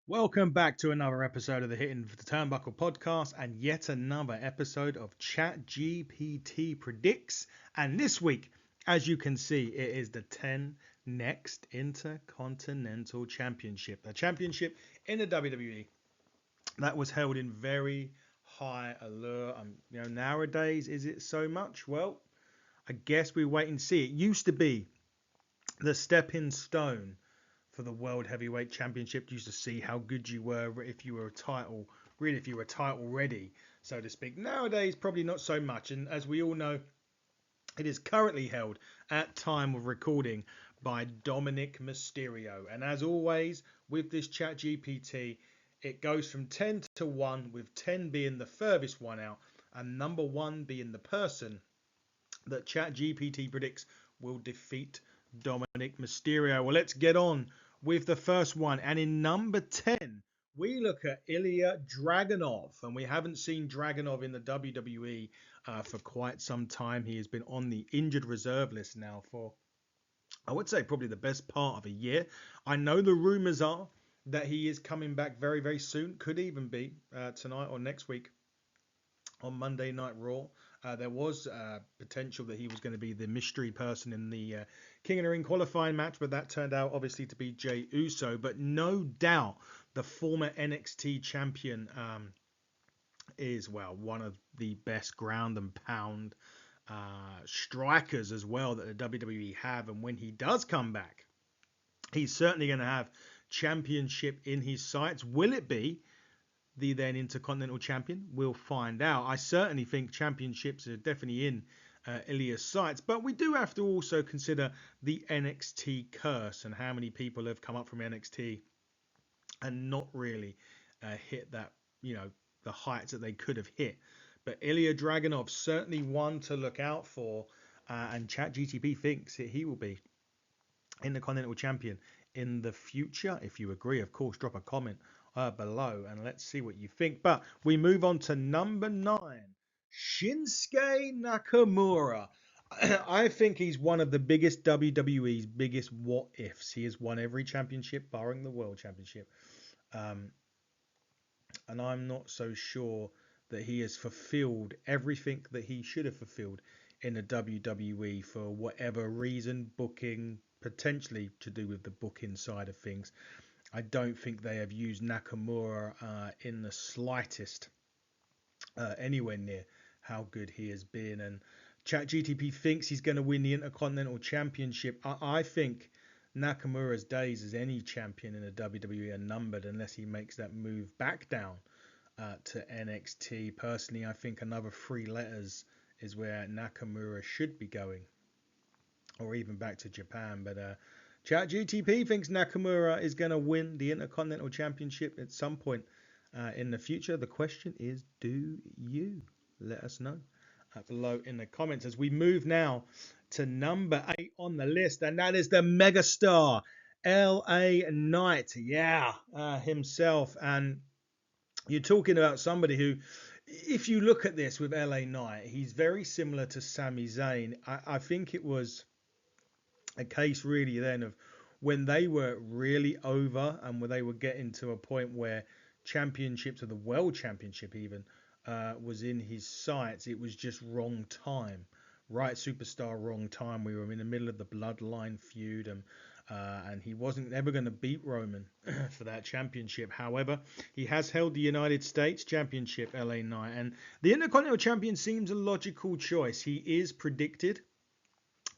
Welcome back to another episode of the Hitting the Turnbuckle podcast and yet another episode of Chat GPT Predicts. And this week, as you can see, it is the 10 next Intercontinental Championship. The championship in the WWE that was held in very high allure. Nowadays, is it so much? Well, I guess we wait and see. It used to be the stepping stone for the World Heavyweight Championship. Used to see how good you were if you were a title, really if you were title ready, so to speak. Nowadays, probably not so much. And as we all know, it is currently held at time of recording by Dominic Mysterio. And as always, with this Chat GPT, it goes from 10 to 1, with 10 being the furthest one out, and number 1 being the person that Chat GPT predicts will defeat Dominic Mysterio. Well, let's get on with the first one. And in number 10, we look at Ilya Dragunov. And we haven't seen Dragunov in the WWE for quite some time. He has been on the injured reserve list now for, I would say, probably the best part of a year. I know the rumors are that he is coming back very, very soon. Could even be tonight or next week on Monday Night Raw. There was potential that he was going to be the mystery person in the King of the Ring qualifying match, but that turned out obviously to be Jey Uso. But no doubt the former NXT champion is, well, one of the best ground and pound strikers as well that the WWE have. And when he does come back, he's certainly going to have championship in his sights. Will it be the then Intercontinental Champion? We'll find out. I certainly think championships are definitely in Ilya's sights, but we do have to also consider the NXT curse and how many people have come up from NXT and not really hit that, the heights that they could have hit. But Ilya Dragunov certainly one to look out for, and ChatGTP thinks he will be Intercontinental Champion in the future. If you agree, of course, drop a comment below and let's see what you think. But we move on to number 9, Shinsuke Nakamura. I think he's one of the biggest WWE's biggest what ifs. He has won every championship barring the World Championship, and I'm not so sure that he has fulfilled everything that he should have fulfilled in the WWE for whatever reason, booking, potentially to do with the booking side of things. I don't think they have used Nakamura in the slightest anywhere near how good he has been. And ChatGTP thinks he's going to win the Intercontinental Championship. I think Nakamura's days as any champion in the WWE are numbered unless he makes that move back down to NXT. Personally, I think another 3 letters is where Nakamura should be going, or even back to Japan. But ChatGTP thinks Nakamura is going to win the Intercontinental Championship at some point in the future. The question is, do you? Let us know below in the comments as we move now to number 8 on the list, and that is the megastar LA Knight. Yeah, himself. And you're talking about somebody who, if you look at this with LA Knight, he's very similar to Sami Zayn. I think it was a case really then of when they were really over and when they were getting to a point where championships, or the World Championship even, was in his sights. It was just wrong time. Right superstar, wrong time. We were in the middle of the Bloodline feud, and he wasn't ever going to beat Roman for that championship. However, he has held the United States Championship, LA Knight, and the Intercontinental Champion seems a logical choice. He is predicted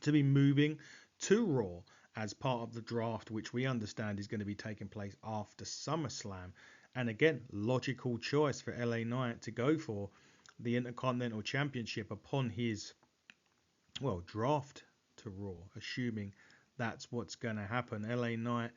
to be moving to Raw as part of the draft, which we understand is going to be taking place after SummerSlam. And again, logical choice for LA Knight to go for the Intercontinental Championship upon his, well, draft to Raw, assuming that's what's going to happen. LA Knight,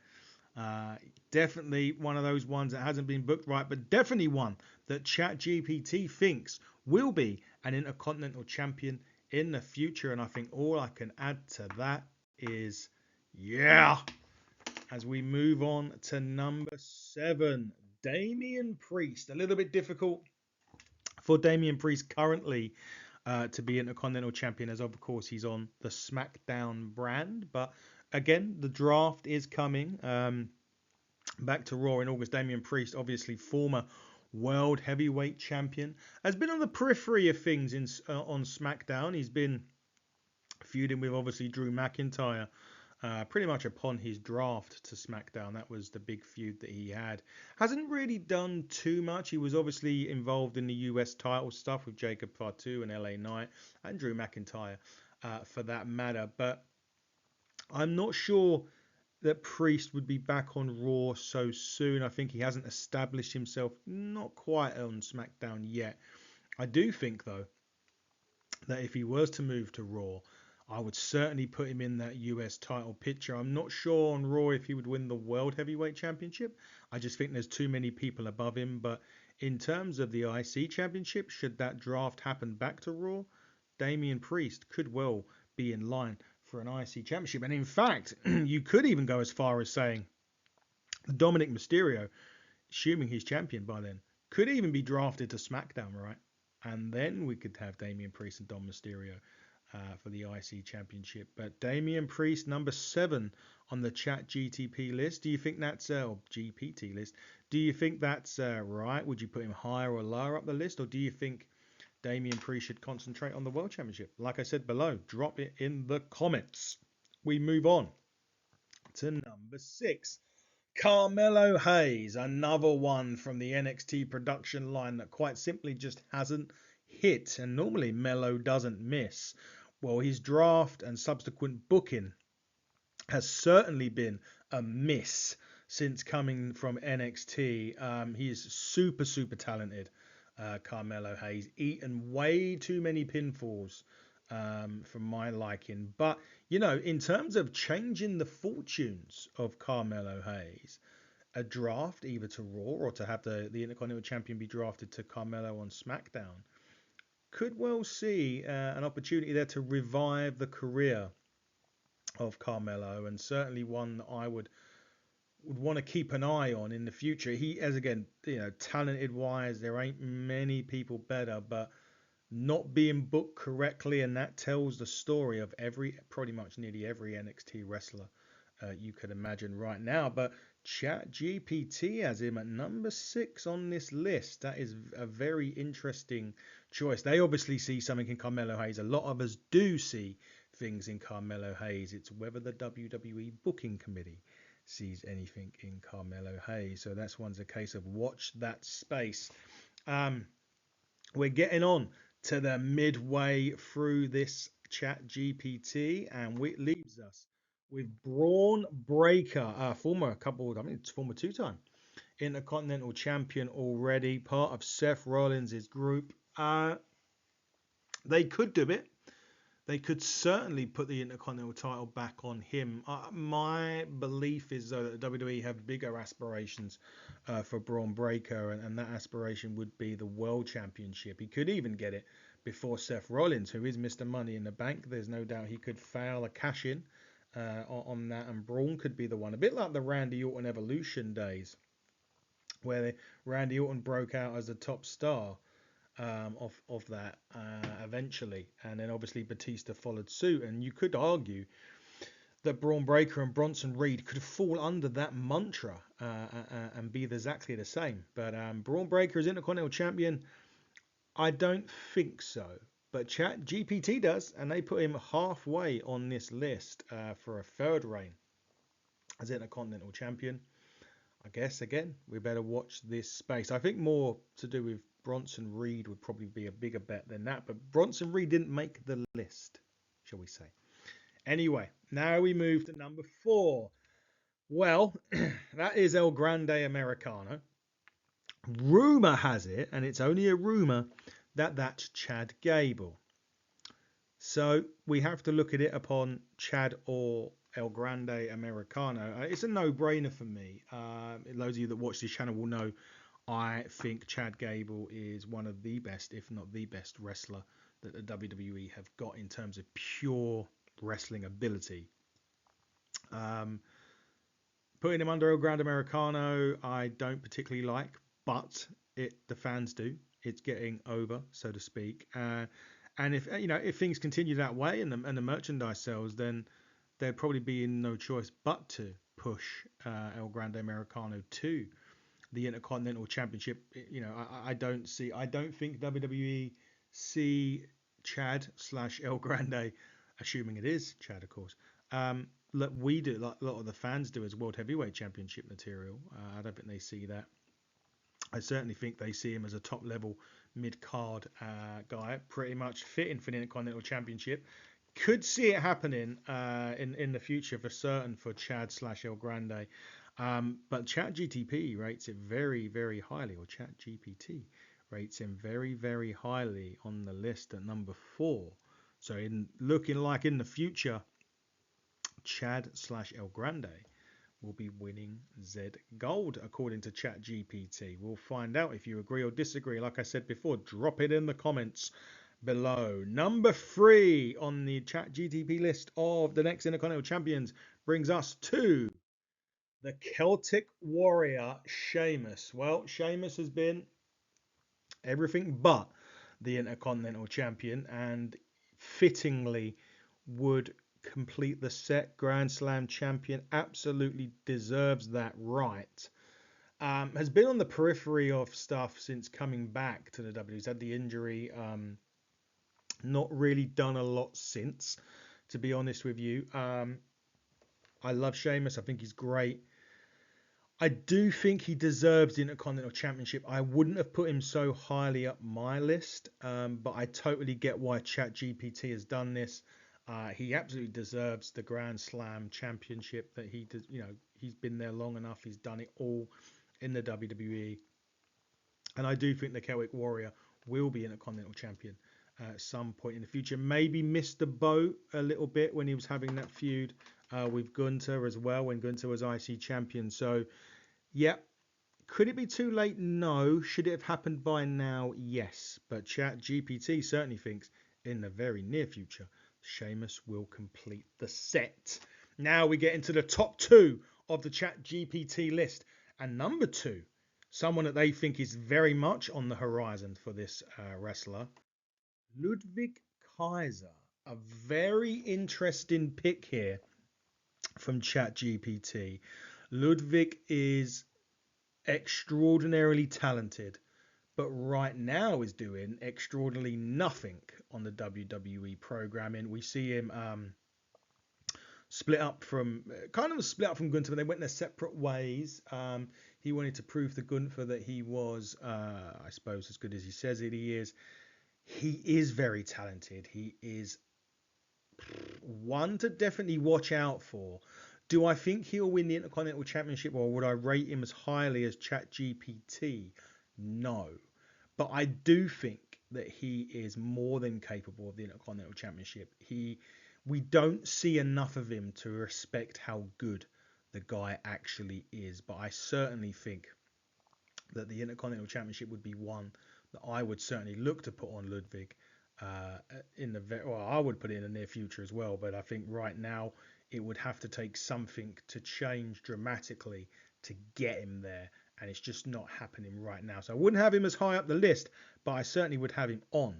definitely one of those ones that hasn't been booked right, but definitely one that ChatGPT thinks will be an Intercontinental Champion in the future. And I think all I can add to that is, yeah. As we move on to number 7, Damian Priest. A little bit difficult for Damian Priest currently to be Intercontinental Champion, as of course he's on the SmackDown brand. But again, the draft is coming. Back to Raw in August, Damian Priest, obviously former world heavyweight champion, has been on the periphery of things on SmackDown. He's been feuding with obviously Drew McIntyre pretty much upon his draft to SmackDown. That was the big feud that he had. Hasn't really done too much. He was obviously involved in the US title stuff with Jacob Fatu and LA Knight and Drew McIntyre for that matter. But I'm not sure that Priest would be back on Raw so soon. I think he hasn't established himself, not quite on SmackDown yet. I do think, though, that if he was to move to Raw, I would certainly put him in that US title picture. I'm not sure on Raw if he would win the World Heavyweight Championship. I just think there's too many people above him. But in terms of the IC Championship, should that draft happen back to Raw, Damian Priest could well be in line for an IC Championship. And in fact, you could even go as far as saying Dominic Mysterio, assuming he's champion by then, could even be drafted to SmackDown, right? And then we could have Damian Priest and Dom Mysterio for the IC Championship. But Damian Priest, number 7 on the Chat GTP list. Do you think that's or GPT list? Do you think that's right? Would you put him higher or lower up the list, or do you think Damian Priest should concentrate on the World Championship? Like I said below, drop it in the comments. We move on to number 6. Carmelo Hayes, another one from the NXT production line that quite simply just hasn't hit. And normally Melo doesn't miss. Well, his draft and subsequent booking has certainly been a miss since coming from NXT. He is super, super talented, Carmelo Hayes. Eaten way too many pinfalls for my liking. But, you know, in terms of changing the fortunes of Carmelo Hayes, a draft either to Raw or to have the Intercontinental Champion be drafted to Carmelo on SmackDown could well see an opportunity there to revive the career of Carmelo, and certainly one that I would want to keep an eye on in the future. He, as again, you know, talented wise, there ain't many people better, but not being booked correctly, and that tells the story of pretty much nearly every NXT wrestler you could imagine right now. But Chat GPT has him at number 6 on this list. That is a very interesting choice. They obviously see something in Carmelo Hayes. A lot of us do see things in Carmelo Hayes. It's whether the WWE booking committee sees anything in Carmelo Hayes. So that's one's a case of watch that space. We're getting on to the midway through this Chat GPT, and it leaves us with Braun Breaker, former 2-time Intercontinental Champion already, part of Seth Rollins' group. They could do it. They could certainly put the Intercontinental title back on him. My belief is, though, that the WWE have bigger aspirations for Braun Breaker, and that aspiration would be the World Championship. He could even get it before Seth Rollins, who is Mr. Money in the Bank. There's no doubt he could fail a cash-in on that, and Braun could be the one. A bit like the Randy Orton Evolution days, where Randy Orton broke out as a top star of that eventually, and then obviously Batista followed suit. And you could argue that Braun Breaker and Bronson Reed could fall under that mantra and be exactly the same. But Braun Breaker is Intercontinental Champion? I don't think so. But Chat GPT does, and they put him halfway on this list for a third reign as Intercontinental Champion. I guess, again, we better watch this space. I think more to do with Bronson Reed would probably be a bigger bet than that. But Bronson Reed didn't make the list, shall we say. Anyway, now we move to number 4. Well, that is El Grande Americano. Rumor has it, and it's only a rumor, that that's Chad Gable. So we have to look at it upon Chad or El Grande Americano. It's a no-brainer for me. Those of you that watch this channel will know I think Chad Gable is one of the best, if not the best, wrestler that the WWE have got in terms of pure wrestling ability. Putting him under El Grande Americano, I don't particularly like, but the fans do. It's getting over, so to speak. And if things continue that way and the merchandise sells, then there'd probably be no choice but to push El Grande Americano to the Intercontinental Championship. You know, I don't think WWE see Chad slash El Grande, assuming it is Chad, of course. Look, we do, like a lot of the fans do, as World Heavyweight Championship material. I don't think they see that. I certainly think they see him as a top level mid card guy, pretty much fitting for the Intercontinental Championship. Could see it happening in the future for certain for Chad slash El Grande. But Chat GTP rates it very, very highly, or Chat GPT rates him very, very highly on the list at number 4. So in looking like in the future, Chad slash El Grande will be winning Z Gold according to Chat GPT. We'll find out if you agree or disagree. Like I said before, drop it in the comments below. Number 3 on the Chat GTP list of the next Intercontinental Champions brings us to the Celtic Warrior, Sheamus. Well, Sheamus has been everything but the Intercontinental Champion, and fittingly would complete the set Grand Slam champion. Absolutely deserves that right. Has been on the periphery of stuff since coming back to the W. He's had the injury. Not really done a lot since, to be honest with you. I love Sheamus. I think he's great. I do think he deserves the Intercontinental Championship. I wouldn't have put him so highly up my list, but I totally get why ChatGPT has done this. He absolutely deserves the Grand Slam Championship. That he does, you know, he's been there long enough. He's done it all in the WWE, and I do think the Celtic Warrior will be Intercontinental Champion at some point in the future. Maybe missed the boat a little bit when he was having that feud with Gunther as well, when Gunther was IC champion. So, yeah, could it be too late? No. Should it have happened by now? Yes. But Chat GPT certainly thinks in the very near future, Sheamus will complete the set. Now we get into the top 2 of the Chat GPT list. And number 2, someone that they think is very much on the horizon for this wrestler, Ludwig Kaiser. A very interesting pick here from ChatGPT. Ludwig is extraordinarily talented, but right now is doing extraordinarily nothing on the WWE programming. We see him split up from Gunther, but they went their separate ways. He wanted to prove to Gunther that he was, I suppose, as good as he says it. He is very talented. He is one to definitely watch out for. Do I think he'll win the Intercontinental Championship, or would I rate him as highly as ChatGPT? No. But I do think that he is more than capable of the Intercontinental Championship. We don't see enough of him to respect how good the guy actually is. But I certainly think that the Intercontinental Championship would be one that I would certainly look to put on Ludwig I would put it in the near future as well. But I think right now it would have to take something to change dramatically to get him there, and it's just not happening right now. So I wouldn't have him as high up the list, but I certainly would have him on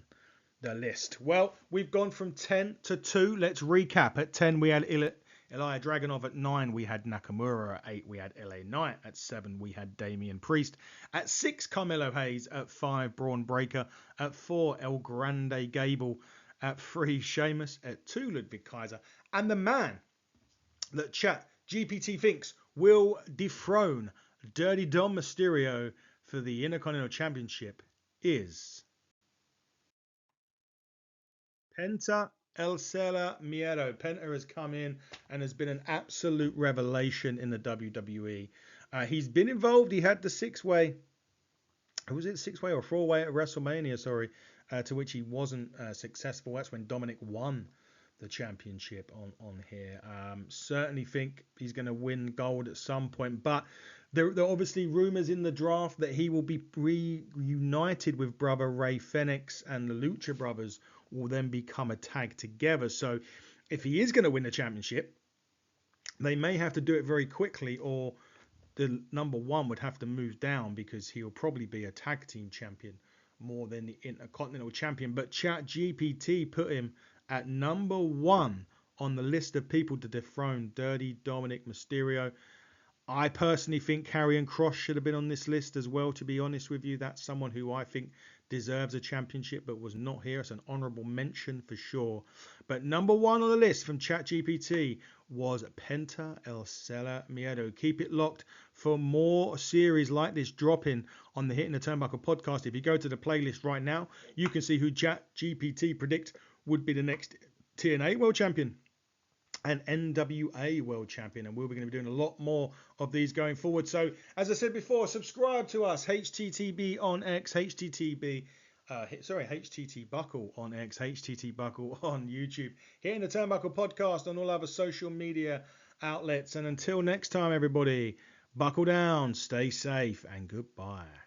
the list. Well, we've gone from 10 to 2. Let's recap. At 10 we had Ilya Dragunov. At 9 we had Nakamura. At 8 we had LA Knight. At 7 we had Damian Priest. At 6 Carmelo Hayes. At 5 Braun Breaker. At 4 El Grande Gable. At 3 Sheamus. At 2 Ludwig Kaiser. And the man that Chat GPT thinks will dethrone Dirty Dom Mysterio for the Intercontinental Championship is Penta El Sela Miedo. Penta has come in and has been an absolute revelation in the WWE. He's been involved. He had the 6-way. Was it 6-way or 4-way at WrestleMania? Sorry, to which he wasn't successful. That's when Dominic won the championship on here. Certainly think he's going to win gold at some point, but there are obviously rumors in the draft that he will be reunited with brother Ray Fenix, and the Lucha Brothers will then become a tag together. So if he is going to win the championship, they may have to do it very quickly, or the number 1 would have to move down, because he'll probably be a tag team champion more than the Intercontinental champion. But ChatGPT put him at number 1 on the list of people to dethrone Dirty Dominic Mysterio. I personally think Karrion Kross should have been on this list as well, to be honest with you. That's someone who I think deserves a championship but was not here. It's an honourable mention for sure. But number one on the list from Chat GPT was Penta El Sella Miedo. Keep it locked for more series like this dropping on the Hitting the Turnbuckle podcast. If you go to the playlist right now, you can see who Chat GPT predicts would be the next TNA World Champion and NWA World Champion, and we'll be going to be doing a lot more of these going forward. So, as I said before, subscribe to us, HTTB on X, HTTB, HTT Buckle on X, HTT Buckle on YouTube, Hitting the Turnbuckle podcast on all other social media outlets. And until next time, everybody, buckle down, stay safe, and goodbye.